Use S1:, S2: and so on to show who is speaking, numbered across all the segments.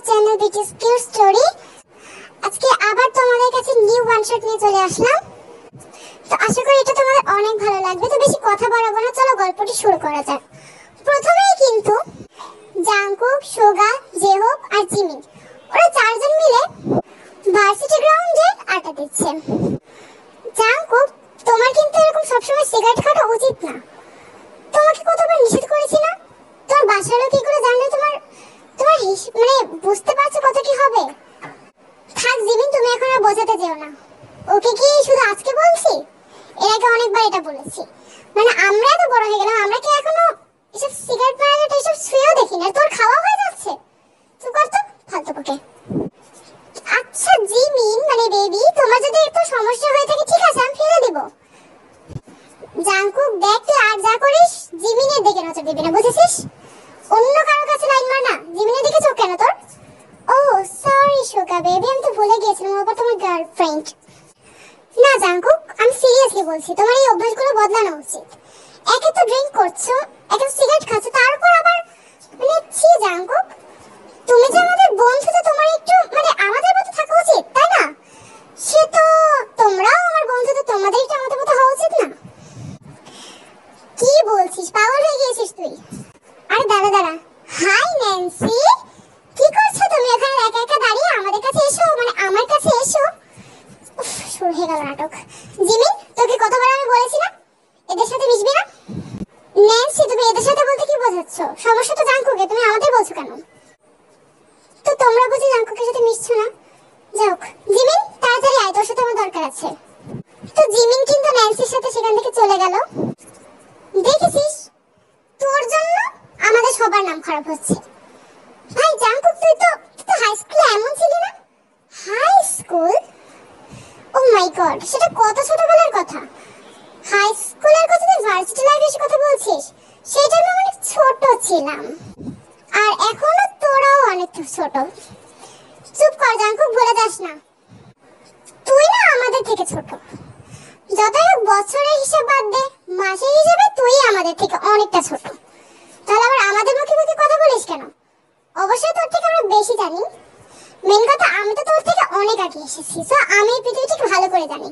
S1: Channel বিটিস Q story. আজকে আবার তোমাদের কাছে নিউ ওয়ান শট নিয়ে চলে আসলাম। তো আশা করি এটা তোমাদের অনেক ভালো লাগবে। তো বেশি কথা বাড়াবো না, চলো গল্পটি শুরু করা যাক। প্রথমেই কিন্তু জাংকুক, সোগা, জেহোক আর জিমিন ওরা চারজন মিলে ভার্সিটি গ্রাউন্ডে আড্ডা দিচ্ছে। জাংকুক, তোমার কিন্তু এরকম সবসময় সিগারেট খাওয়া উচিত না। তোমাকে কতবার নিষেধ করেছি না? তোমার বাসার লোক এগুলো জানলে তোমার তোমার মানে বুঝতে পারছো কত কি হবে। থাক জিমিন, তুমি এখন আর বোঝাতে যেও না। ওকে কি শুধু আজকে বলছি? এর আগে অনেকবার এটা বলেছি। মানে আমরা এত বড় হয়ে গেলাম, আমরা কি এখনো এসব সিগারেট প্যাকেট এসব ছুঁয়েও দেখি না? তোর খাওয়া হয়ে যাচ্ছে, চুপ কর তো, ফালতু বকে। আচ্ছা জিমিন, মানে বেবি, তোমার যদি একটু সমস্যা হয়ে থাকে ঠিক আছে, আমি ফেলে দেব। জাংকুক, দেখ তুই আর যা করিস জিমিনের দিকে নজর দিবি না, বুঝেছিস? অন্য কারো কাছে লাইন মার না। জিমিনের দিকে চোখ কেন তোর? ও সরি সোগা বেবি, আমি তো ভুলে গিয়েছিলাম ওটা তোমার গার্লফ্রেন্ড। না জাংকুক, আমি সিরিয়াসলি বলছি, তোমার এই অভ্যাসগুলো বদলানো উচিত। একে তো ড্রিঙ্ক করছো, একে তো সিগারেট খাচ্ছো, তারপর আবার মানে ছি জাংকুক, তুমি যে আমাদের বন্ধু, তো তোমার একটু মানে আমাদের মতো থাকা উচিত, তাই না? সে তো তোমরাও আমার বন্ধু, তো তোমাদের একটু আমাদের মতো হওয়া উচিত না? কি বলছিস, পাগল হয়ে গিয়েছিস তুই? আরে দাঁড়া দাঁড়া, হাই ন্যান্সি, কি করছো তুমি এখানে একা একা দাঁড়িয়ে? আমাদের কাছে এসো, মানে আমার কাছে এসো। শুরু হয়ে গেল নাটক। জিমিন, তোকে কতবার আমি বলেছি না এদের সাথে মিশবি না? ন্যান্সি, তুমি এদের সাথে বলতে কি বোঝাচ্ছ? সমস্যা তো জাংকুকে, তুমি আমাদের বলছো কেন? তো তোমরা বুঝি জাংকুকের সাথে মিশছো না? যাও জিমিন, তাড়াতাড়ি আয়, তোর সাথে আমার দরকার আছে। তো জিমিন কিন্তু ন্যান্সির সাথে সেখান থেকে চলে গেল। দেখেছিস, তোর জন্য আমাদের সবার নাম খারাপ হচ্ছে। ভাই জাংকুক, তুই তো হাই স্কুলে এমন ছিলি না? High school? Oh my god, সেটা কত ছোটবেলার কথা। হাই স্কুলের কথা তুই ভার্সিটি লাইফে এসে কথা বলছিস? সেটা আমি অনেক ছোট ছিলাম, আর এখনো তোরাও অনেক ছোট। চুপ কর জাংকুক, বলে যাস না। তুই না আমাদের থেকে ছোট। যতই হোক বছরের হিসাব বাদ দে, মাসের হিসাবে তুই আমাদের থেকে অনেকটা ছোট। তাহলে আবার আমাদের মুখে মুখে কথা বলিস কেন? অবশ্যই তোর থেকে আমরা বেশি জানি। মেন কথা, আমি তো তোর থেকে অনেক আগে এসেছি, সো আমি এই পৃথিবীটাকে ভালো করে জানি।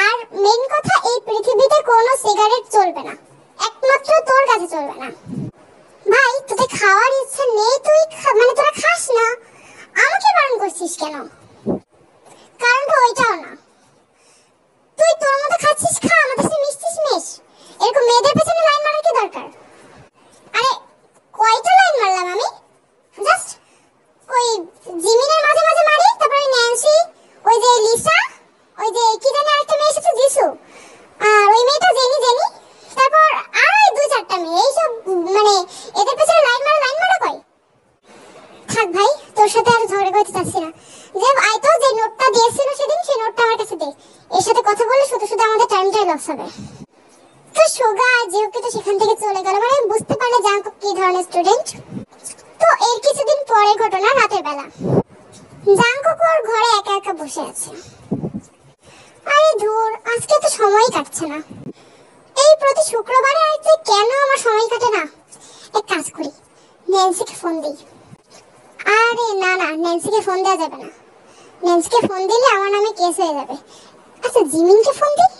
S1: আর মেন কথা, এই পৃথিবীতে কোনো সিগারেট চলবে না, একমাত্র তোর কাছে চলবে না। ভাই, তোদের খাওয়ার ইচ্ছা নেই, তুই মানে তোরা খাস না, আমাকে বারণ করছিস কেন? কারণটা ওইটাও না, তুই তোর মতো খাচ্ছিস খা, আমাদের সাথে মিশছিস মিশ। এরকম মেয়েদের পেছনে লাইন মারার কি দরকার? আরে কয়টা লাইন মারলাম আমি? জাস্ট ওই জিমিনের মাঝে মাঝে মারি, তারপরে ন্যান্সি, ওই যে লিসা, ওই যে কি জানি আরেকটা মেয়ে এসেছে জিসু, আর ওই মেয়েটা জেনি, তারপর আর ওই দুই চারটা মেয়ে, এইসব মানে এদের পেছনে লাইন মারা কয়। থাক ভাই, তোর সাথে আর ঝগড়া করতে চাচ্ছি না। যে আই তো যে নোটটা দিয়েছিল সেদিন, সেই নোটটা আমার কাছে দে। এর সাথে কথা বলে শুধু শুধু আমাদের টাইমটাই লস হবে। তো সোগা আর জিওকে তো সেখান থেকে চলে গেল, মানে বুঝতে পারলে জাংকুক কি ধরনের স্টুডেন্ট। তো এর কিছুদিন পরের ঘটনা, রাতের বেলা জাংকুক ওর ঘরে একা একা বসে আছে। আরে ধুর, আজকে তো সময়ই কাটছে না। এই প্রতি শুক্রবারে আজকে কেন আমার সময় কাটে না? এক কাজ করি, ন্যান্সিকে ফোন দিই। আরে না না, ন্যান্সিকে ফোন দেওয়া যাবে না। ন্যান্সিকে ফোন দিলে আমার নামে কেস হয়ে যাবে। আচ্ছা জিমিনকে ফোন দিই।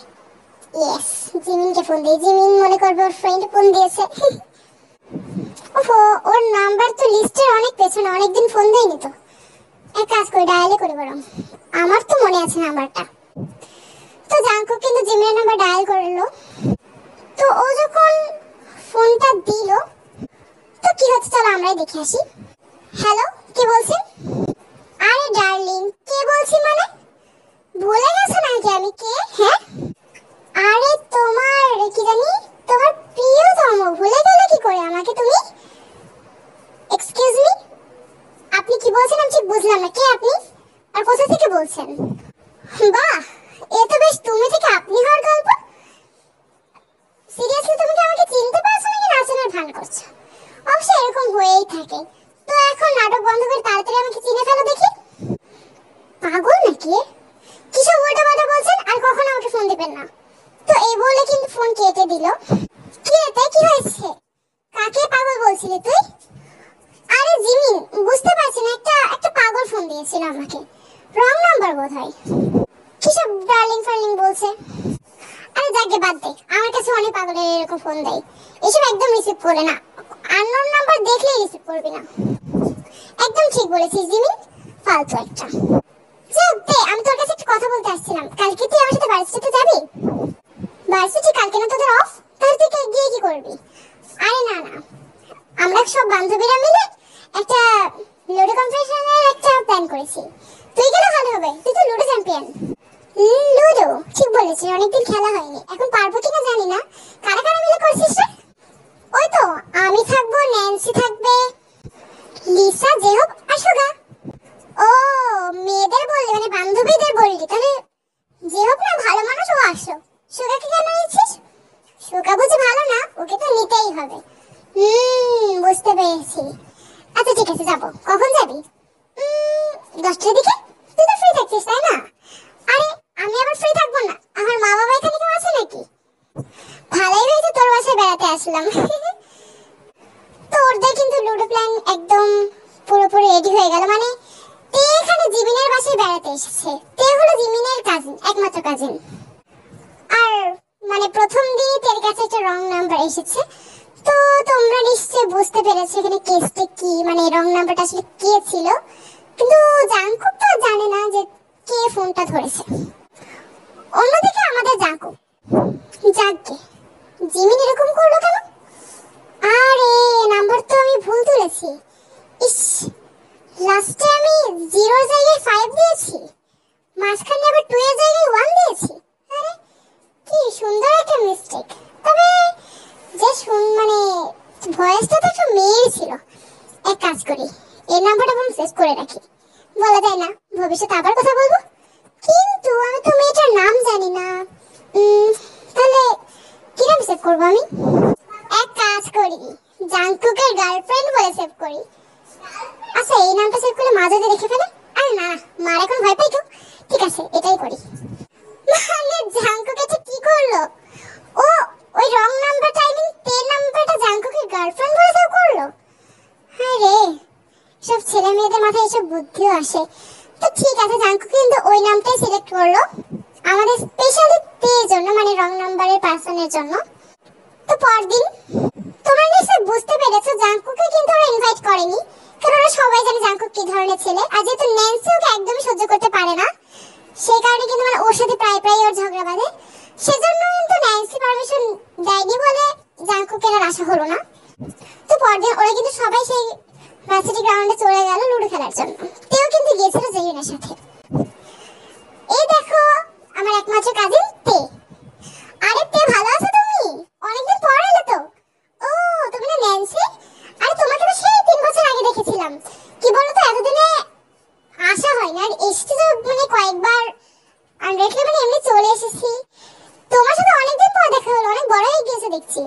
S1: ইয়েস, জিমিনকে ফোন দিই। জিমিন মনে করবে ওর ফ্রেন্ড ফোন দিয়েছে। ওহো, ওর নাম্বার তো লিস্টের অনেক পেছনে, অনেকদিন ফোন দেয়নি তো। এক কাজ করি, ডায়ালে করি বরং, আমার তো মনে আছে নাম্বারটা। তো জাংকুক কিন্তু জিমিনের নাম্বার ডায়াল করলো। তো ও যখন ফোনটা দিল, তো কি হচ্ছে চলো আমরাই দেখে আসি। হ্যালো, কে বলছেন? আরে ডার্লিং, কে বলছি মানে? ভুলে গেছো নাকি আমি কে? হ্যাঁ, আরে তোমার কি জানি, তোমার প্রিয়তম। ভুলে গেলে কি করে আমাকে তুমি? এক্সকিউজ মি, আপনি কি বলছেন আমি ঠিক বুঝলাম না। কে আপনি, আর কোথা থেকে বলছেন? বাহ, এ তো বেশ তুমি থেকে আপনি হওয়ার গল্প। সিরিয়াসলি তুমি কি আমাকে চিনতে পারছো নাকি নাচনের ভান করছো? অবশ্যই এরকম হয়েই থাকে। তো এখন নাটক বন্ধ করে তাড়াতাড়ি আমাকে চিনে ফেলো দেখি। পাগল নাকি? কিসব উল্টাপাল্টা বলছেন, আর কখনো আমাকে ফোন দিবেন না। তো এই বলে কিন্তু ফোন কেটে দিল। কি রে, তাই কি হয়েছে? কাকে পাগল বলছিলি তুই? আরে জিমিন, বুঝতে পারছি না আমাকে, রং নাম্বার বোধহয়। কিসব ডার্লিং ফার্লিং বলছে। আরে যাকে বাদ দে, আমার কাছে অনেক পাগলের এরকম ফোন দেয়, এসব একদম রিসিভ করে না, আননোন নাম্বার দেখলেই রিসিভ করবি না। একদম ঠিক বলেছিস জিমি, ফালতু একটা। যাক দে, আমি তোর কাছে একটা কথা বলতে আসছিলাম, কালকে তুই আমার সাথে ভার্সিটিতে যাবি? ভার্সিটি কালকে না তোদের অফ, তাহলে তুই গিয়ে কি করবি? আরে না না, আমরা সব বান্ধবীরা মিলে একটা লুডো কম্পিটিশনের একটা প্ল্যান করেছি, তুই গেলে ভালো হবে, তুই তো লুডো চ্যাম্পিয়ন। লুডো ঠিক বলেছিস, অনেকদিন খেলা হয়নি, এখন পারবো কিনা জানি না। কারা কারা মিলে করছিস রে? ওই তো আমি থাকবো, ন্যান্সি থাকবে, লিসা, জেহব আর সুগা। ও মেয়েদের বললি, মানে বান্ধবীদের বললি, তাহলে জেহব না ভালো মানুষ, ও আসো। সুগাকে কেন নিচ্ছিস? সুগা বুঝি ভালো না, ওকে তো নিতেই হবে। বুঝতে পেরেছি। আচ্ছা ঠিক আছে, যাবো। কখন যাবি? 10টার দিকে। তুই তো ফ্রি থাকছিস তাই না? আরে আমি আবার ফ্রি থাকবো না, আমার মা বাবা এখানে কেউ আছে নাকি? ভালোই হয়েছে তোর বাসায় বেড়াতে আসলাম। তোরদের কিন্তু লুডো প্ল্যান একদম পুরোপুরি রেডি হয়ে গেল, মানে তে এখানে জিমিনের বাসায় বেড়াতে এসেছে, তে হলো জিমিনের কাজিন, একমাত্র কাজিন। আর মানে প্রথম দিনই তোর কাছে একটা রং নাম্বার এসেছে, তো তোমরা নিশ্চয়ই বুঝতে পেরেছো এখানে কেসটা কি, মানে রং নাম্বারটা আসলে কে ছিল। কিন্তু জাঙ্কুক তো জানে না যে কে ফোনটা ধরেছে। অন্যদিকে আমাদের জাঙ্কুক, যাকগে, জিমিন এরকম করলো কেন? আরে নাম্বার তো আমি ভুল তুলেছি। ইস, লাস্টে আমি 0 এর জায়গায় 5 দিয়েছি, মাঝখানে আবার 2 এর জায়গায় 1 দিয়েছি। আরে কি সুন্দর একটা মিস্টেক। তবে যে মানে ভয়েসটা তো একটু মেয়ের ছিল। এক কাজ করি, এই নাম্বারটা আমি সেভ করে রাখি, বলা যায় না ভবিষ্যতে আবার কথা বলবো। কিন্তু আমি তো মেয়েটার নাম জানি না, তাহলে কি নাম সেভ করবো আমি? এক কাজ করি, জাঙ্কুকের গার্লফ্রেন্ড বলে সেভ করি। আচ্ছা এই নামটা সেভ করলে মা যদি দেখে ফেলে? আরে না, মার এখন ভয় পাই তো। ঠিক আছে এটাই করি। মানে জাঙ্কুক এটা কি করলো? ও ওই রং নাম্বার টাইমিং 10 নাম্বারটা জাঙ্কুকের গার্লফ্রেন্ড বলে সেভ করলো। হ্যাঁ রে, সব ছেলে মেয়েদের মাথায় এসব বুদ্ধিও আসে। তো ঠিক আছে, জাঙ্কুক কিন্তু ওই নামটাই সিলেক্ট করলো আমাদের স্পেশালি তের জন্য, মানে রং নাম্বারের পার্সনের জন্য। তো পরদিন তোমরা নিশ্চয়ই বুঝতে পেরেছো জাঙ্কুকে কিন্তু ওরা ইনভাইট করেনি, কারণ ওরা সবাই জানে জাঙ্কুক কি ধরনের ছেলে। আর যেহেতু ন্যান্সি ওকে একদমই সহ্য করতে পারে না, সেই কারণে কিন্তু মানে ওর সাথে প্রায় প্রায় ওর ঝগড়া বাঁধে। সেজন্য কিন্তু ন্যান্সি পারমিশন দেয়নি বলে জাঙ্কুকের আর আসা হলো না। তো পরদিন ওরা কিন্তু সবাই সেই ভার্সিটি গ্রাউন্ডে চলে গেল লুডো খেলার জন্য। তেও কিন্তু গিয়েছিল জেইনের সাথে। এই দেখো আমার একমাত্র কাজিন তে। আরে তে ভালো আছো তুমি? অনেকদিন পর এলে তো। ও তুমি না ন্যান্সি? আরে তোমাকে তো সেই 3 বছর আগে দেখেছিলাম। কি বলো তো এতদিনে আসা হয় না, আর এসেছি তো মানে কয়েকবার আনরেখলে, মানে এমনি চলে এসেছি। তোমার সাথে অনেকদিন পর দেখা হলো, অনেক বড় হয়ে গিয়েছো দেখছি।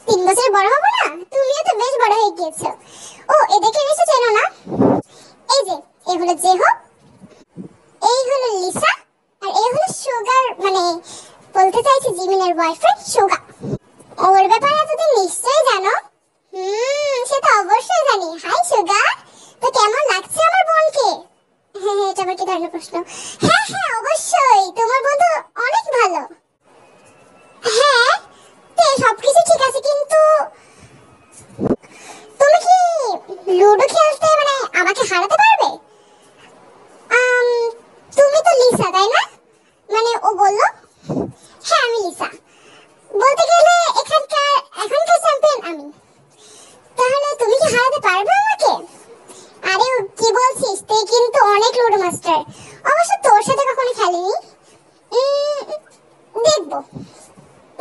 S1: 3 বছর বড় হবো না? তুমিও তো বেশ বড় হয়ে গিয়েছো। ও এদেরকে নিশ্চয় চেনো না? এই যে এই হলো জেহব, এই হলো লিসা, আর এই হলো সুগার, মানে বলতে চাইছি জিমিনের বয়ফ্রেন্ড সুগা। ওর ব্যাপারে এতদিন নিশ্চয়ই জানো। সে তো অবশ্যই জানি। হাই সুগা, তো কেমন লাগছে আমার বোনকে? হ্যাঁ হ্যাঁ, এটা আবার কি ধরনের প্রশ্ন? হ্যাঁ হ্যাঁ অবশ্যই, তোমার বন্ধু অনেক ভালো। হ্যাঁ তে সবকিছু ঠিক আছে, কিন্তু তুমি কি লুডো খেলতে মানে আমাকে হারাতে পারবে? তুমি তো লিসা তাই না? মানে ও বললো। হ্যাঁ আমি লিসা। বলতে গেলে এখনকার চ্যাম্পিয়ন আমি। তাহলে তুমি কি হারাতে পারবে আমাকে? আরে কি বলছিস, তুই কিন্তু অনেক লুডো মাস্টার। অবশ্য তোর সাথে কখনো খেলিনি। দেখবো,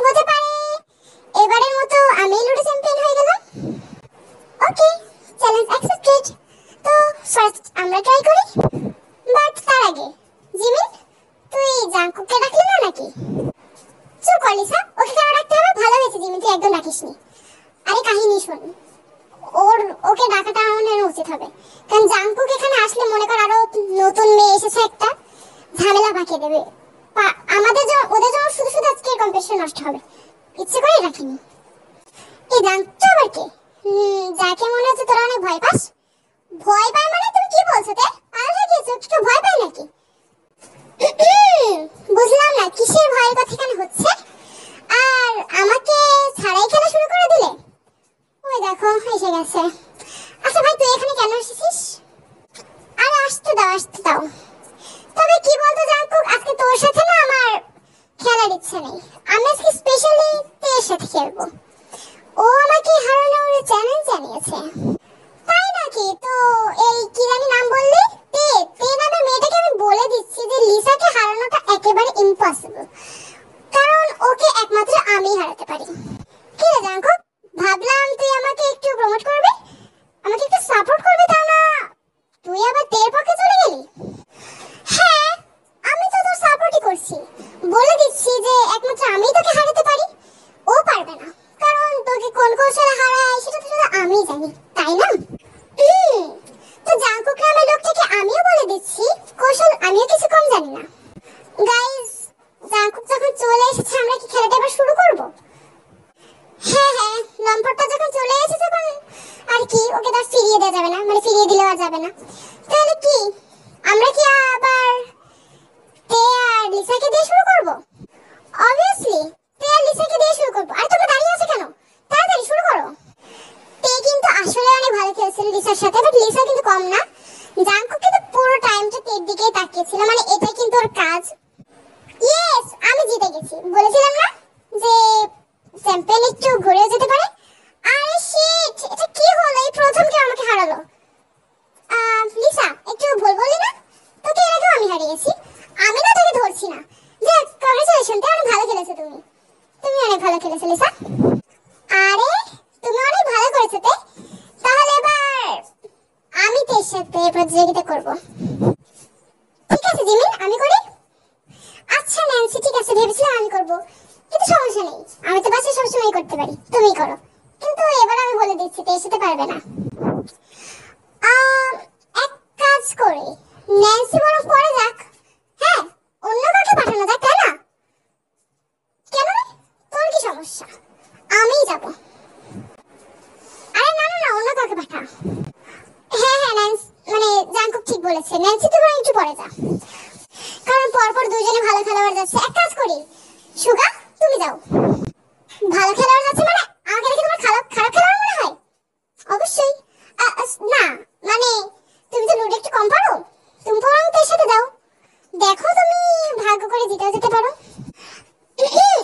S1: হতে পারে এবারের মতো আমি লুডো চ্যাম্পিয়ন হয়ে গেলাম। ওকে, চ্যালেঞ্জ অ্যাকসেপ্টেড। তো ফার্স্ট আমরা ট্রাই করি, বাট তার আগে জিমিন তুই জাঙ্কুককে ডাকলি না নাকি? চুপ কর লিসা, ওকে কেন ডাকতে হবে? ভালো হয়েছে জিমিন তুই একদম ডাকিসনি। আরে কাহিনী শোন, ওকে ডাকাটা আমার উচিত হবে, কারণ জাঙ্কুক এখানে আসলে মনে কর আরো নতুন মেয়ে এসেছে, একটা ঝামেলা পাকিয়ে দেবে। ওদের জন্য শুধু শুধু আজকের কম্পিটিশন নষ্ট হবে, ইচ্ছে করে রাখিনি। এই জাঙ্কুকটা আবার কে? যাকে মনে হচ্ছে তোরা অনেক ভয় পাস। ভয় পায় মানে তুমি কি বলছো তে? পাগল হয়ে গেছো? কি ভয় পায় নাকি? বুঝলাম না কিসের ভয়ের কথা এখানে হচ্ছে। আর আমাকে ছাড়াই খেলা শুরু করে দিলে। ওই দেখো এসে গেছে। আচ্ছা ভাই তুই এখানে কেন এসেছিস? আরে আসতে দাও। তবে কি বলতো জাঙ্কুক, আজকে তোর সাথে না আমার খেলার ইচ্ছে নেই। আমি আজকে স্পেশালি তের সাথে খেলবো। ও আমাকে হারানোর চ্যালেঞ্জ জানিয়েছে। তাই নাকি? তো এই কি জানি নাম বললি? তে নামে মেয়েটাকে আমি বলে দিচ্ছি যে লিসাকে হারানোটা একেবারে ইম্পসিবল, কারণ ওকে একমাত্র আমিই হারাতে পারি। কি রে জাঙ্কুক, ভাবলাম তুই আমাকে একটু প্রমোট করবি, আমাকে একটু সাপোর্ট করবি, তা না তুই আবার তের পক্ষে চলে গেলি। হ্যাঁ আমি তো তোর সাপোর্টই করছি, বলে দিচ্ছি যে একমাত্র আমিই তোকে হারাতে পারি, ও পারবে না, কারণ তোকে কোন কৌশলে হারায় সেটা তো শুধু আমিই জানি, তাই না? তো জাঙ্কুক নামের লোকটাকে আমিও বলে দিচ্ছি কৌশল আমিও কিছু কম জানি না। গাইস, জাঙ্কুক যখন চলে এসেছে আমরা কি খেলাটা এবার শুরু করব? হ্যাঁ, লম্পটটা যখন চলে এসেছে তখন আর কি ওকে তো ফিরিয়ে দেওয়া যাবে না, মানে ফিরিয়ে দিলেও আর যাবে না। তাহলে কি আমরা কি আবার তে আর লিসাকে দিয়ে শুরু করব? অবভিয়াসলি তে আর লিসাকে দিয়ে শুরু করব। আর তোমরা দাঁড়িয়ে আছো কেন? তাড়াতাড়ি শুরু করো। তে কিন্তু আসলে অনেক ভালো খেলছিল লিসার সাথে, বাট লিসা কিন্তু কম না। জাঙ্কুক কিন্তু পুরো টাইমটা তের দিকেই তাকিয়েছিল, মানে এটা কিন্তু ওর কাজ। ইয়েস, আমি জিতে গেছি। বলেছিলাম না যে চ্যাম্পিয়ন একটু ঘুরে যেতে পারে। আরে শিট, এটা কি হলো? এই প্রথম কেউ আমাকে হারালো। লিসা একটু ভুল বললি না? তোকে এর আগেও আমি হারিয়েছি। আমি না তোকে ধরছি না। যে কংগ্রেচুলেশন, তে অনেক ভালো খেলেছো তুমি। তুমি অনেক ভালো খেলেছো লিসা। আরে তুমি অনেক ভালো করেছো তে। তাহলে এবার আমি তের সাথে প্রতিযোগিতা করব। ঠিক আছে জিমিন, আমি করি। আচ্ছা ন্যান্সি, ঠিক আছে, ভেবেছিলাম আমি করব, কিন্তু সমস্যা নেই, আমি তো বাসে সবসময় করতে পারি, তুমিই করো। কিন্তু এবার আমি বলে দিচ্ছি তের সাথে পারবে না। এক কাজ করি, ন্যান্সি বরং পরে যাক। হ্যাঁ, অন্য কাউকে পাঠানো যাক, তাই না? কেন রে, তোর কি সমস্যা? আমিই যাব। আরে না, অন্য কাউকে পাঠা। হ্যাঁ ন্যান্সি, মানে জাঙ্কুক ঠিক বলেছে, ন্যান্সি তুই বরং একটু পরে যা, কারণ পরপর দুজনে ভালো খেলোয়াড় যাচ্ছে। এক কাজ করি, সুগা তুমি যাও। ভালো খেলোয়াড় যাচ্ছে মানে আমাকে দেখে তোমার খারাপ খেলোয়াড় মনে হয়? অবশ্যই না, মানে তুমি তো লুডো একটু কম পারো, তুমি বরং তের সাথে দাও, দেখো তুমি ভাগ্য করে জিতেও যেতে পারো।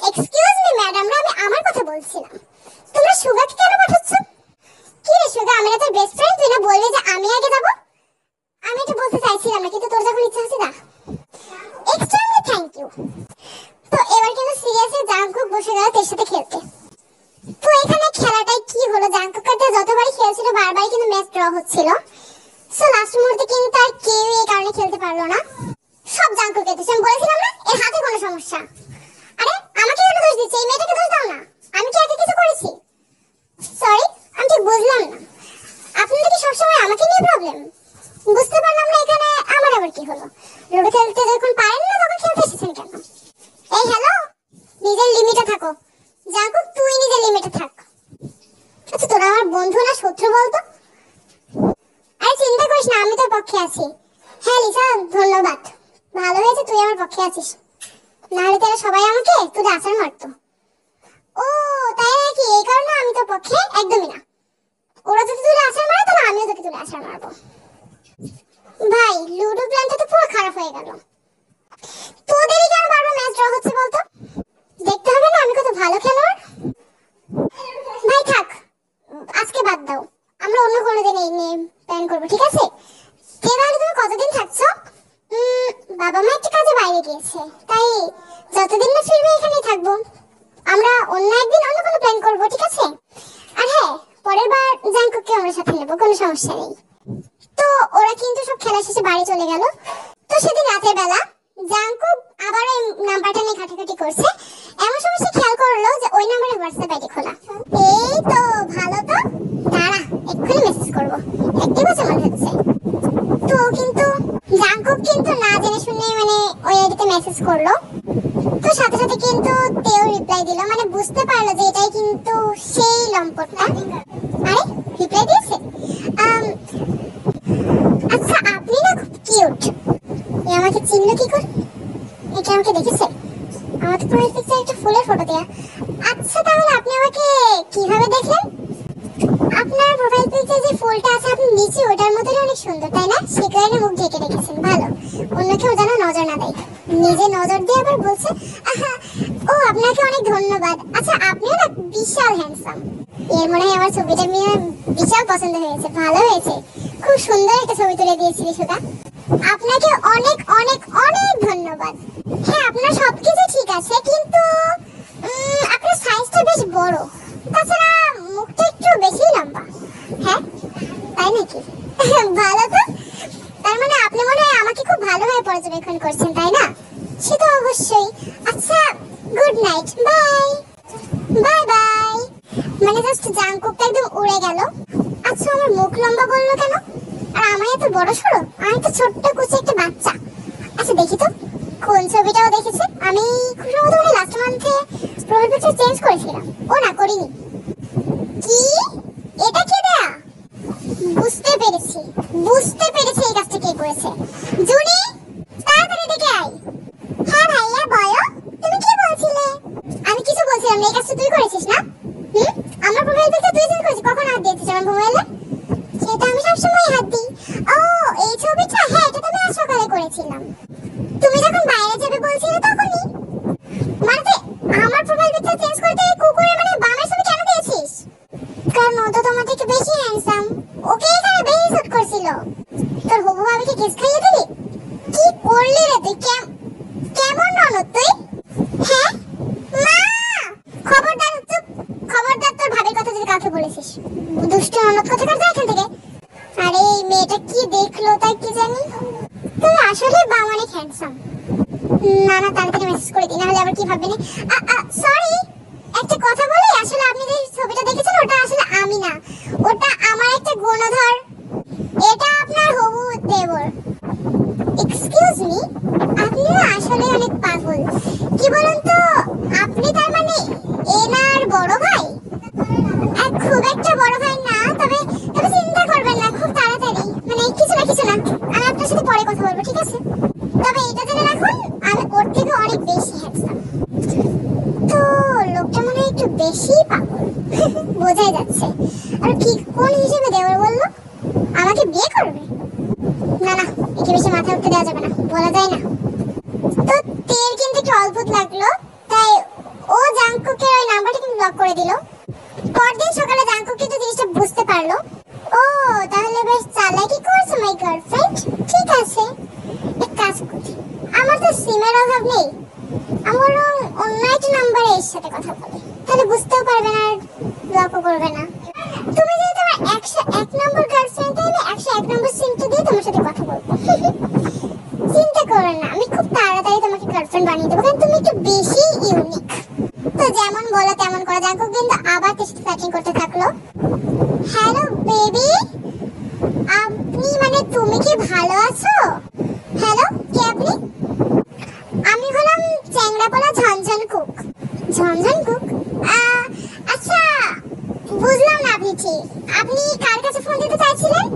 S1: এক্সকিউজ মি ম্যাডাম, আমি আমার কথা বলছিলাম, তোমরা সুগাকে কেন পাঠাচ্ছ? কি রে সুগা, আমি না তোর বেস্ট ফ্রেন্ড, তুই না বলবি যে আমি আগে যাবো? আমি এটা বলতে চাইছিলাম না, কিন্তু তোর যখন ইচ্ছা হচ্ছে যা। Extremely thank you. তো এবার কিন্তু সিরিয়াসলি জাঙ্কুক বসে গেল তের সাথে খেলতে। তো এখানে খেলাটাই কি হলো, জাঙ্কুক কাটে যতবারই খেলছিল বারবারই কিন্তু ম্যাচ ড্র হচ্ছিল। সো লাস্ট মুহূর্তে কিন্তু আর কেউ এই কারণে খেলতে পারলো না, সব জাঙ্কুকের দোষ। আমি বলেছিলাম না এর হাতে কোনো সমস্যা। আরে আমাকে কেন দোষ দিচ্ছে? এই মেয়েটাকে দোষ দাও না, আমি কি আগে কিছু করেছি? সরি, আমি ঠিক বুঝলাম না, আপনাদের কি সবসময় আমাকে নিয়ে প্রবলেম? বুঝতে পারলাম না এখানে আমার আবার কি হলো। লুডো খেলতে যখন পারেন না তখন খেলতে এসেছেন কেন? এই হ্যালো, নিজের লিমিটে থাকো জাঙ্কুক, তুই নিজের লিমিটে থাক। আচ্ছা তোরা আমার বন্ধু না শত্রু বলতো? আরে চিন্তা করিস না, আমি তোর পক্ষে আছি। হ্যাঁ লিসা, ধন্যবাদ, ভালো হয়েছে তুই আমার পক্ষে আছিস, নাহলে তারা সবাই আমাকে তোদের আছাড় মারতো। ও তাই নাকি? এই কারণে আমি তোর পক্ষে একদমই না। ওরা যদি তুলে আছাড় মারে তাহলে আমিও তোকে তুলে আছাড় মারবো। ভাই লুডো প্ল্যানটা তো পুরো খারাপ হয়ে গেল। তোদেরই কেন বারবার ম্যাচ ড্র হচ্ছে বলতো? দেখতে হবে না আমি কত ভালো খেলোয়াড়। ভাই থাক, আজকে বাদ দাও, আমরা অন্য কোনো দিন এই নিয়ে প্ল্যান করবো, ঠিক আছে? তাহলে তুমি কতদিন থাকছো? বাবা মা একটা কাজে বাইরে গিয়েছে, তাই যতদিন না ফিরবে এখানেই থাকবো। আমরা অন্য একদিন অন্য কোনো প্ল্যান করবো, ঠিক আছে? আর হ্যাঁ, পরের বার জাঙ্কুককে আমরা সাথে নেবো, কোনো সমস্যা নেই। তো ওরা কিন্তু সব খেলা শেষে বাড়ি চলে গেল। তো সেদিন রাতের বেলা জাঙ্কুক আবার ওই নাম্বারটা নিয়ে ঘাটাঘাটি করছে। এমন সময় সে খেয়াল করলো যে ওই নাম্বারে হোয়াটসঅ্যাপ আইডি খোলা। এই তো ভালো, তো দাঁড়া এক্ষুনি মেসেজ করবো, অ্যাক্টিভ আছে মনে হচ্ছে। তো কিন্তু জাঙ্কুক কিন্তু না জেনে শুনে মানে ওই আইডিতে মেসেজ করলো। তো সাথে সাথে কিন্তু তেও রিপ্লাই দিল, মানে বুঝতে পারলো যে এটাই কিন্তু সেই লম্পটটা। আরে রিপ্লাই দিয়েছে। আচ্ছা আপনি না কি সুন্দর তাই না? সে কারণে মুখ ঢেকে রেখেছেন, ভালো। অন্য কেউ যেন নজর না দেয়। নিজে নজর দিয়ে আবার বলছে আহা, ও আপনাকে অনেক ধন্যবাদ। আচ্ছা আপনিও না বিশাল হ্যান্ডসাম। এর মনে হয় আমার ছবিটা নিয়ে বিশাল পছন্দ হয়েছে, ভালো হয়েছে, খুব সুন্দর একটা ছবি তুলে দিয়েছিলি সুগা। আপনাকে অনেক অনেক অনেক ধন্যবাদ। হ্যাঁ আপনার সবকিছু ঠিক আছে, কিন্তু আপনার সাইজটা বেশ বড়, তাছাড়া মুখটা একটু বেশি লম্বা। হ্যাঁ তাই নাকি? ভালো তো, তার মানে আপনি মনে হয় আমাকে খুব ভালোভাবে পর্যবেক্ষণ করছেন তাই না? সে তো অবশ্যই। আচ্ছা good night, bye bye bye. মানে জাস্ট জাংকুকটা একদম উড়ে গেল। আচ্ছা আমার মুখ লম্বা বললো কেন? আর আমার এত বড় সড়ো, আমি তো ছোট্ট কুচি একটা বাচ্চা। আচ্ছা দেখি তো কোন ছবিটাও দেখেছে। আমি খুব সম্ভবত মানে লাস্ট মান্থে প্রোফাইল পিকচার চেঞ্জ করেছিলাম। ও না করিনি। কি এটা কে দেয়া? বুঝতে পেরেছি বুঝতে পেরেছি এই কাজটা কে করেছে। জুনি তাড়াতাড়ি দেখে আয়। হ্যাঁ ভাইয়া বলো, তুমি কি বলছিলে? আমি কিছু বলছিলাম না, এই কাজটা তুই করেছিস না? আমার প্রোফাইল পিকচার তুই চেঞ্জ করেছিস, কখন হাত দিয়েছিস আমার মোবাইলে? সেটা আমি সবসময় হাত দিই। ও এই ছবিটা, হ্যাঁ এটা তো আমি আজ সকালে করেছিলাম। তুমি যখন বাইরে যাবে বলছিলে তখনই। মানে আমার প্রোফাইল পিকচার চেঞ্জ করতে কুকুরের মানে বামের ছবি কেন দিয়েছিস? কারণ ও তো তোমার থেকে বেশি হ্যান্ডসাম, ওকে এখানে বেশি শুট করছিল। তোর হবু ভাবিকে কিস খাইয়ে দিবি? কি করলি রে তুই? কেমন ননদ তুই? হ্যাঁ মা খবরদার, চুপ, খবরদার তোর ভাবির কথা যদি কাউকে বলেছিস। দুষ্ট ননদ কথা কার এখান থেকে। আরে এই মেয়েটা কি দেখলো তাই কি জানি। তুই আসলে বাম অনেক হ্যান্ডসাম। না না তাড়াতাড়ি মেসেজ করে দিই, নাহলে আবার কি ভাববে না। সরি একটা কথা বলি, আসলে আপনি যে ছবিটা দেখেছেন ওটা আসলে আমি না, ওটা আমার একটা গুণধর। এটা আপনার হবু দেবর। এক্সকিউজ মি, আপনি না আসলে অনেক পাগল। কি বলুন তো, আপনি তার মানে এনার বড় ভাই? খুব একটা বড় ভাই না, তবে তবে চিন্তা করবেন না, খুব তাড়াতাড়ি মানে কিছু না আমি আপনার সাথে পরে কথা বলবো, ঠিক আছে? তবে এটা জেনে রাখুন আমি ওর থেকে অনেক বেশি হ্যান্ডসাম। তো লোকটা মনে হয় একটু বেশি পাগল, বোঝাই যাচ্ছে। আর কি কোন হিসেবে দেওয়ার বললো আমাকে বিয়ে করবে? না না একে বেশি মাথা উঠতে দেওয়া যাবে না, বলা যায় না। তো তের কিন্তু একটু অদ্ভুত লাগলো, তাই ও জাংকুকের ওই নাম্বারটা কিন্তু ব্লক করে দিল। পরদিন সকালে জাংকুক কিন্তু জিনিসটা বুঝতে পারলো। ও তাহলে বেশ চালাকি করছে মাই গার্লফ্রেন্ড। ঠিক আছে এক কাজ করি, আমার তো সিমের অভাব নেই, আমার অন্য একটা নাম্বারে এর সাথে কথা বলে, তাহলে বুঝতেও পারবে না আর ব্লকও করবে না। তুমি যদি তোমার 101 নম্বর গার্লফ্রেন্ড, তাই আমি 101 নম্বর সিমটা দিয়ে তোমার সাথে কথা বলবো। চিন্তা করো না, আমি খুব তাড়াতাড়ি তোমাকে গার্লফ্রেন্ড বানিয়ে দেবো, কারণ তুমি একটু বেশি ইউনিক। তো যেমন বলো তেমন করা। জাংকুক কিন্তু আবার কিছু চ্যাটিং করতে থাকলো। হ্যালো বেবি, আপনি মানে তুমি কি ভালো আছো? হ্যালো কে আপনি? আমি হলাম চ্যাংড়াপোলা ঝনঝন কুক। ঝনঝন কুক? আচ্ছা বুঝলাম না আপনি ঠিক। আপনি কার কাছে ফোন দিতে চাইছিলেন?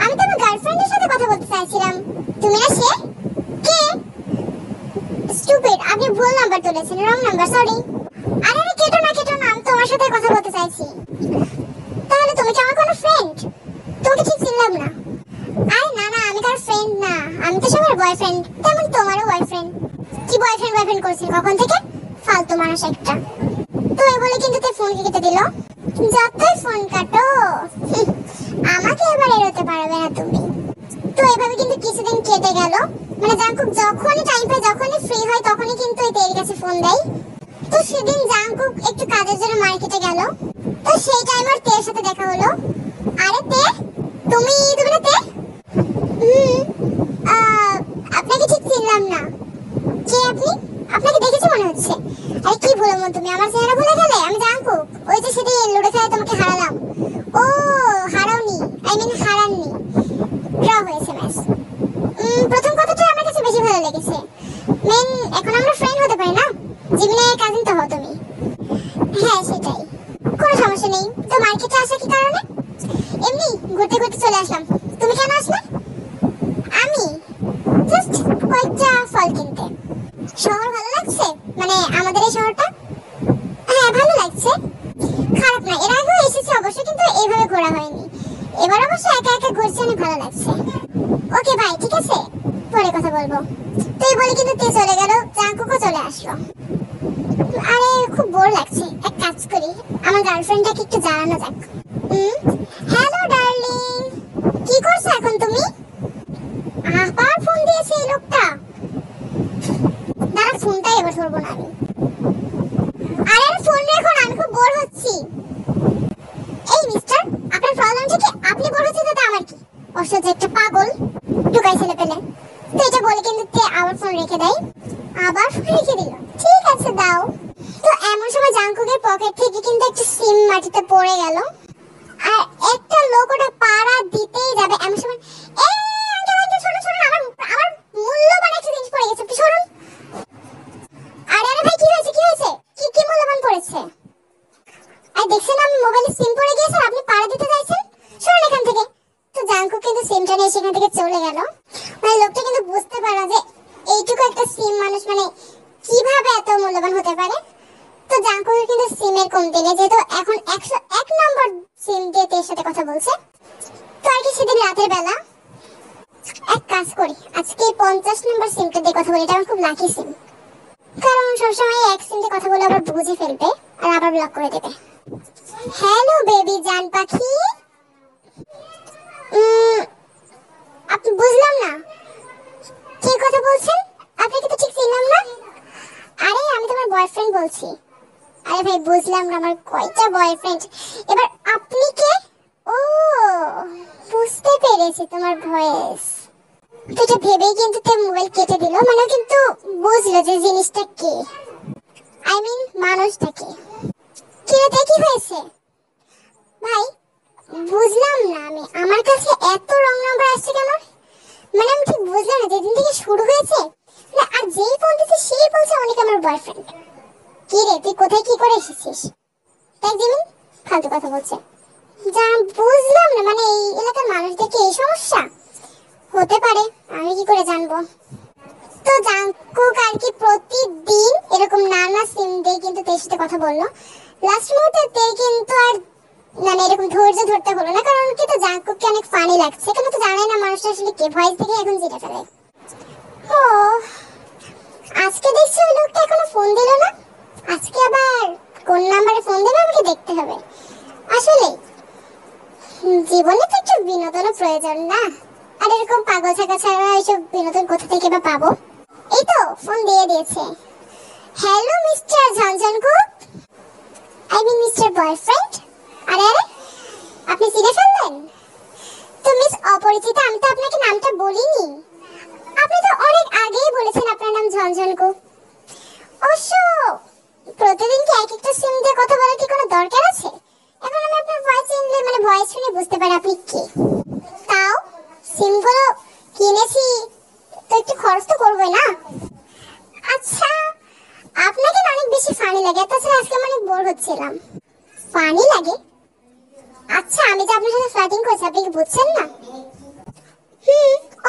S1: আমি তো আমার গার্লফ্রেন্ডের সাথে কথা বলতে চাইছিলাম। তুমি না সে? কে? স্টুপিড, আপনি ভুল নাম্বার তুলেছেন, রং নাম্বার, সরি। আরে কেটো না আমি তোমার সাথে কথা বলতে চাইছি। তাহলে তুমি কি আমার কোনো ফ্রেন্ড? তোমাকে ঠিক চিনলাম না। আরে না আমি কার ফ্রেন্ড না, আমি তো সবার বয়ফ্রেন্ড, তেমন তোমারও বয়ফ্রেন্ড। কি বয়ফ্রেন্ড করছিস কখন থেকে? ফালতু মানুষ একটা। তো এই বলে কিন্তু তে ফোন কেটে দিল। যতই ফোন কাটো আমাকে এবার এড়োতে পারবে না তুমি। তো এভাবে কিন্তু কিছুদিন কেটে গেল। মানে জাংকুক যখনই টাইম পায়, যখনই ফ্রি হয়, তখনই কিন্তু এই তের কাছে ফোন দেয়। তো সেদিন জাংকুক একটু কাজের জন্য মার্কেটে গেল। তো সেই টাইম আর তের সাথে দেখা হলো। আরে তে তুমি না তে? আপনাকে ঠিক চিনলাম না। কে আপনি? আপনাকে দেখেছি মনে হচ্ছে। আরে কি বলবো, তুমি আমার চেহারা ভুলে গেলে? আমি জাংকুক, ওই যে সেদিন লুডো খেলায় তোমাকে হারালাম। ও হারাওনি, আই মিন হারাননি, ড্র হয়েছে ম্যাচ। প্রথম কথাটা আমার কাছে বেশি ভালো লেগেছে। মেন এখন আমরা ফ্রেন্ড হতে পারি না? জিমিনের কাজিন তো হও তুমি। হ্যাঁ সেটাই, কোনো সমস্যা নেই। তো মার্কেটে আসা কি কারণে? এমনি ঘুরতে চলে আসলাম। তুমি কেন আসলে? আমি জাস্ট কয়েকটা ফল কিনতে। শহর ভালো লাগছে? মানে আমাদের এই শহরটা? হ্যাঁ ভালো লাগছে, খারাপ না। এর আগেও এসেছি অবশ্য, কিন্তু এইভাবে ঘোরা হয়নি। এবার অবশ্য একা একা ঘুরছে, অনেক ভালো লাগছে। ওকে বাই, ঠিক আছে, পরে কথা বলবো। তুই বলে কিন্তু তে চলে গেল, জাঙ্কুকও চলে আসলো। আরে খুব বোর লাগছে, এক কাজ করি, আমার গার্লফ্রেন্ডটাকে একটু জানানো যাক। হ্যালো ডার্লিং, কি করছো এখন তুমি? আবার ফোন দিয়েছে এই লোকটা। দাঁড়া, ফোনটাই এবার ধরবো না আমি। আরে ফোন রেখো না, আমি খুব বোর হচ্ছি। এই মিস্টার, আপনার প্রবলেমটা কি? আপনি বোর হচ্ছেন তাতে আমার কি? অসহ্য একটা পাগল ঢুকাই ছেলে পেলে। তো এটা বলে কিন্তু তে আবার ফোন রেখে দেয়। আবার ফোন রেখে দিল, ঠিক আছে দাও। তো এমন সময় জাঙ্কুকের পকেট থেকে কিন্তু একটা সিম মাটিতে পড়ে গেল। আর একটা লোক ওটা পাড়া দিতেই যাবে, এমন সময় এই আঙ্কেল আঙ্কেল শুনুন শুনুন, আমার মূল্যবান একটা জিনিস পড়ে গেছে, একটু শুনুন। আরে আরে ভাই, কি হয়েছে কি হয়েছে? কি কি মূল্যবান পড়েছে? আর দেখছেন আমি মোবাইলে সিম পড়ে গিয়েছে, আপনি পাড়া দিতে যাচ্ছেন, শুনুন এখান থেকে। তো জাঙ্কুক কিন্তু সিমটা নিয়ে সেখান থেকে চলে গেল। মানে লোকটা কিন্তু বুঝতে পারলো যে এইটুকু একটা সিম মানুষ মানে কিভাবে এত মূল্যবান হতে পারে। তো জাঙ্কুকের কিন্তু সিমের কমতি নেই, যেহেতু এখন 101 নম্বর সিম দিয়ে তের সাথে কথা বলছে। তো আর কি সেদিন রাতের বেলা এক কাজ করি, আজকে 50 নম্বর সিমটা দিয়ে কথা বলি, এটা আমার খুব লাকি সিম। কারণ সবসময় এক সিম দিয়ে কথা বলে আবার বুঝে ফেলবে আর আবার ব্লক করে দেবে। হ্যালো বেবি জান পাখি, আপনি বুঝলাম না কি কথা বলছেন, আপনাকে তো ঠিক চিনলাম না। আরে আমি তোমার বয়ফ্রেন্ড বলছি। আরে ভাই বুঝলাম না, আমার কয়টা বয়ফ্রেন্ড, এবার আপনি কে? ও বুঝতে পেরেছি তোমার ভয়েস। তো এটা ভেবেই কিন্তু তে মোবাইল কেটে দিল, মানে কিন্তু বুঝলো যে জিনিসটা কে, আই মিন মানুষটা কে। কি রে, কি হয়েছে ভাই? বুঝলাম না আমি, আমার কাছে এত রং নাম্বার আসছে কেন? মানে আমি ঠিক বুঝলাম না, যেদিন থেকে শুরু হয়েছে না, আর যেই ফোন দিচ্ছে সেই বলছে অনেক আমার বয়ফ্রেন্ড। কি রে, তুই কোথায় কি করে এসেছিস? তাই জিমিন ফালতু কথা বলছে। যা বুঝলাম না, মানে এই এলাকার মানুষদের কি এই সমস্যা হতে পারে, আমি কি করে জানবো। তো জাঙ্কুক আর কি প্রতিদিন এরকম নানা সিম দিয়ে কিন্তু তের সাথে কথা বললো। লাস্ট মুহূর্তে তে কিন্তু আর মানে এরকম ধৈর্য ধরতে হলো না, কারণ কি তো জাঙ্কুককে অনেক ফানি লাগছে, কেন তো জানাই না মানুষটা আসলে কে, ভয়েস দেখে এখন জিতে ফেলে। ও আজকে দেখছি ওই লোকটা এখনো ফোন দিল না, আজকে আবার কোন নাম্বারে ফোন দেবে আমাকে দেখতে হবে। আসলে জীবনে তো একটু বিনোদনের প্রয়োজন না, আর এরকম পাগল থাকা ছাড়া এইসব বিনোদন কোথা থেকে বা পাবো। এই তো ফোন দিয়ে দিয়েছে। হ্যালো মিস্টার ঝনঝনকুক, আই মিন মিস্টার বয়ফ্রেন্ড। আরে আরে আপনি চিনে ফেললেন? তো মিস অপরিচিতা, আমি তো আপনাকে নামটা বলিনি, আপনি তো অনেক আগেই বলেছেন আপনার নাম ঝনঝনকুক। অবশ্য প্রতিদিন কি এক একটা সিম দিয়ে কথা বলার কি কোনো দরকার আছে? এখন আমি আপনার ভয়েস চিনলে মানে ভয়েস শুনে বুঝতে পারি আপনি কে। তাও সিমগুলো কিনেছি তো একটু খরচ তো করবোই না। আচ্ছা আপনাকে না অনেক বেশি ফানি লাগে, তাছাড়া আজকে আমি অনেক বোর হচ্ছিলাম। ফানি লাগে? আচ্ছা আমি যে আপনার সাথে ফ্লার্টিং করছি, আপনি কি বুঝছেন না?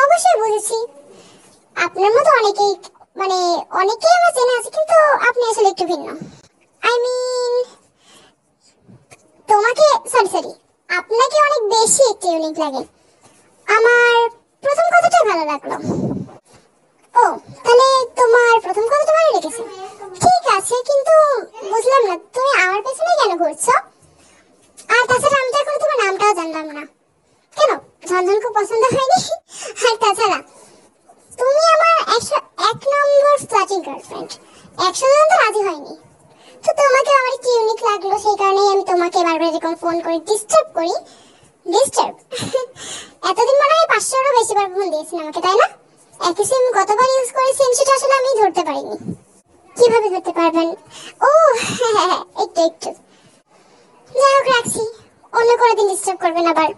S1: অবশ্যই বুঝেছি। আপনার মতো অনেকেই মানে অনেকেই আমার চেনা আছে, কিন্তু আপনি আসলে একটু ভিন্ন। আই মিন তোমাকে সরি আপনাকে অনেক বেশি একটু ইউনিক লাগে। আমার প্রথম কথাটা ভালো লাগলো। ও তাহলে তোমার প্রথম কথাটা ভালো লেগেছে, ঠিক আছে, কিন্তু বুঝলাম না তুমি আমার পেছনে কেন ঘুরছো? আর তাছাড়া আমি তো এখন তোমার নামটাও জানলাম না। কেন ঝনঝন খুব পছন্দ হয়নি? আর তাছাড়া তুমি আমার 101 নম্বর ফ্ল্যাটিং গার্লফ্রেন্ড, 100 জন তো রাজি হয়নি। তো তোমাকে আমার একটু ইউনিক লাগলো, সেই কারণেই আমি তোমাকে বারবার এরকম ফোন করে ডিস্টার্ব করি। ডিস্টার্ব এতদিন মনে হয় 500-এরও বেশি বার ফোন দিয়েছেন আমাকে, তাই না? একই সিম কতবার ইউজ করেছেন সেটা আসলে আমি ধরতে পারিনি। কিভাবে ধরতে পারবেন? ও হ্যাঁ একটু একটু। যাই হোক রাখছি, অন্য কোনো দিন ডিস্টার্ব করবেন আবার।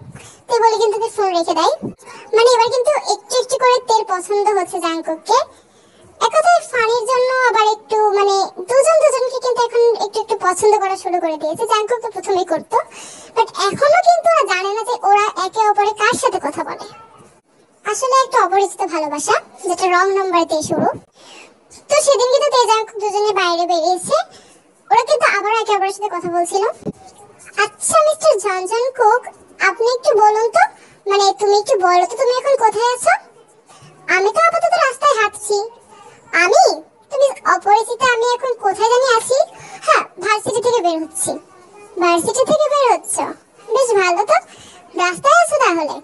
S1: তে বলে কিন্তু ফোন রেখে দেয়। মানে এবার কিন্তু একটু একটু করে তের পছন্দ হচ্ছে জাঙ্কুককে। একথায় ফানির জন্য আবার একটু মানে দুজনকে কিন্তু এখন একটু একটু পছন্দ করা শুরু করে দিয়েছে। জাঙ্কুক তো প্রথমেই করতো, বাট এখনো কিন্তু ওরা জানে না যে ওরা একে অপরে কার সাথে কথা বলে। আসলে একটা অপরিচিত ভালোবাসা, যেটা রং নাম্বার দিয়ে শুরু। তো সেদিন কিন্তু তে জাঙ্কুক দুজনে বাইরে বেরিয়েছে, ওরা কিন্তু আবার একে অপরের সাথে কথা বলছিল। আচ্ছা মিস্টার ঝনঝনকুক, আপনি একটু বলুন বলো তো তুমি এখন কোথায় আছো? আমি তো আপাতত রাস্তায় হাঁটছি। আমি? তুমি অপরিচিতা, আমি এখন কোথায় জানি আছি। হ্যাঁ, ভার্সিটি থেকে বের হচ্ছি। ভার্সিটি থেকে বের হচ্ছ? বেশ ভালো তো। রাস্তায় আছো তাহলে?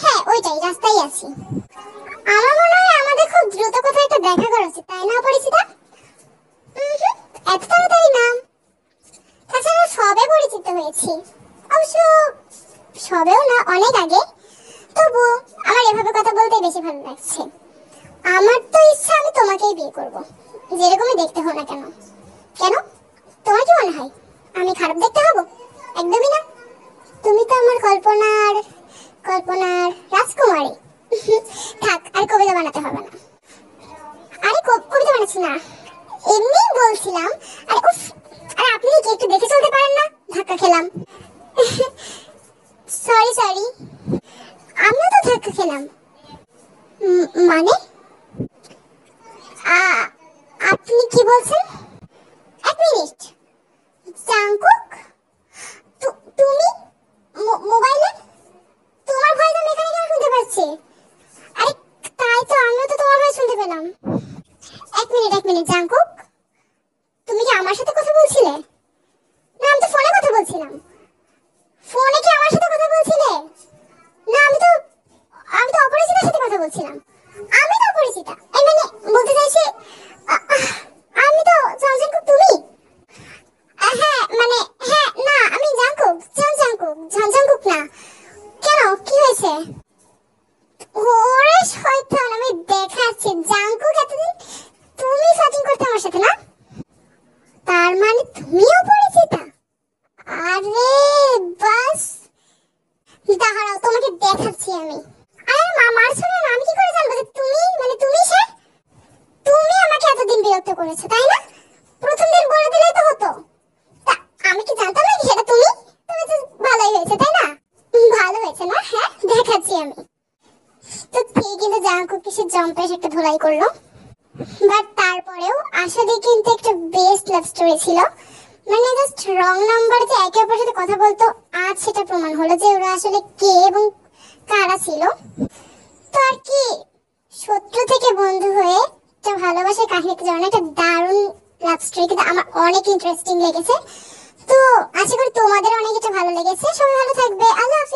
S1: হ্যাঁ, ওইটাই, রাস্তায় আছি। আমার মনে হয় আমাদের খুব দ্রুত কোথাও একটা দেখা করা উচিত, তাই না অপরিচিতা? এত তাড়াতাড়ি না। তাছাড়া সবে পরিচিত হয়েছি, অবশ্য সবেও না, অনেক আগে। তবু আমার এভাবে কথা বলতে বেশি ভালো লাগছে। আমার তো ইচ্ছা আমি তোমাকেই বিয়ে করব, যেরকমই দেখতে হও না কেন। কেন? তোমার কি মনে হয় আমি খারাপ দেখতে হব? একদমই না। তুমি তো আমার কল্পনার কল্পনার রাজকুমারী। থাক, আর কবিতা বানাতে হবে না। আরে কবিতা বানাচ্ছি না, এমনি বলছিলাম। আরে উফ, আরে আপনি কি একটু দেখে চলতে পারেন না? ধাক্কা খেলাম। সরি সরি, আমিও তো ধাক্কা খেলাম। মানে আপনি কি বলছেন? এক মিনিট। জাংকুক, তুমি মোবাইলে তোমার ভয়েস আমি এখানে কেন শুনতে পাচ্ছি? আরে তাই তো, আমিও তো তোমার ভয়েস শুনতে পেলাম। এক মিনিট জাংকুক, তুমি কি আমার সাথে কথা বলছিলে? না, আমি তো ফোনে কথা বলছিলাম। ফোনে কি আমার সাথে কথা বলছিলে? না, আমি তো অপরিচিতার সাথে কথা বলছিলাম। আমি তো অপরিচিতা, এই মানে বলতে চাইছি আমি তো জাংকুক। তুমি? হ্যাঁ মানে, হ্যাঁ না, আমি জাংকুক, জাংকুক না। কেন, কি হয়েছে? ওরে শয়তান, আমি দেখাচ্ছি। জাংকুক এতদিন তুমি চ্যাটিং করতে আমার সাথে, না? তার মানে তুমিও পরিচিতা? আরে বাস, দাঁড়াও, তোমাকে দেখাচ্ছি আমি। আরে মারছো না, আমি কি করে জানবো যে তুমি, মানে তুমি সে? তুমি আমাকে এতদিন বিরক্ত করেছো, তাই না? প্রথম দিন বলে দিলেই তো হতো। তা আমি কি জানতাম নাকি সেটা তুমি? তুমি তো ভালোই হয়েছে, তাই না? ভালো হয়েছে না? হ্যাঁ, দেখাচ্ছি আমি। তো ঠিক, কিন্তু জাংকুক কিসের জম্পেশ একটা ধুলাই করলো। বাট তারপরেও আসলে কিন্তু একটা বেস্ট লাভ স্টোরি ছিল। মানে জাস্ট রং নাম্বার যে একে অপরের সাথে কথা বলতো, আজ সেটা প্রমাণ হলো যে ওরা আসলে কে এবং কারা ছিল। তো আর কি, শত্রু থেকে বন্ধু হয়ে একটা ভালোবাসার কাহিনীতে যেমন একটা দারুণ লাভ স্টোরি, কিন্তু আমার অনেক ইন্টারেস্টিং লেগেছে। তো আশা করি তোমাদের অনেক এটা ভালো লেগেছে। সবাই ভালো থাকবে, আল্লাহ হাফেজ।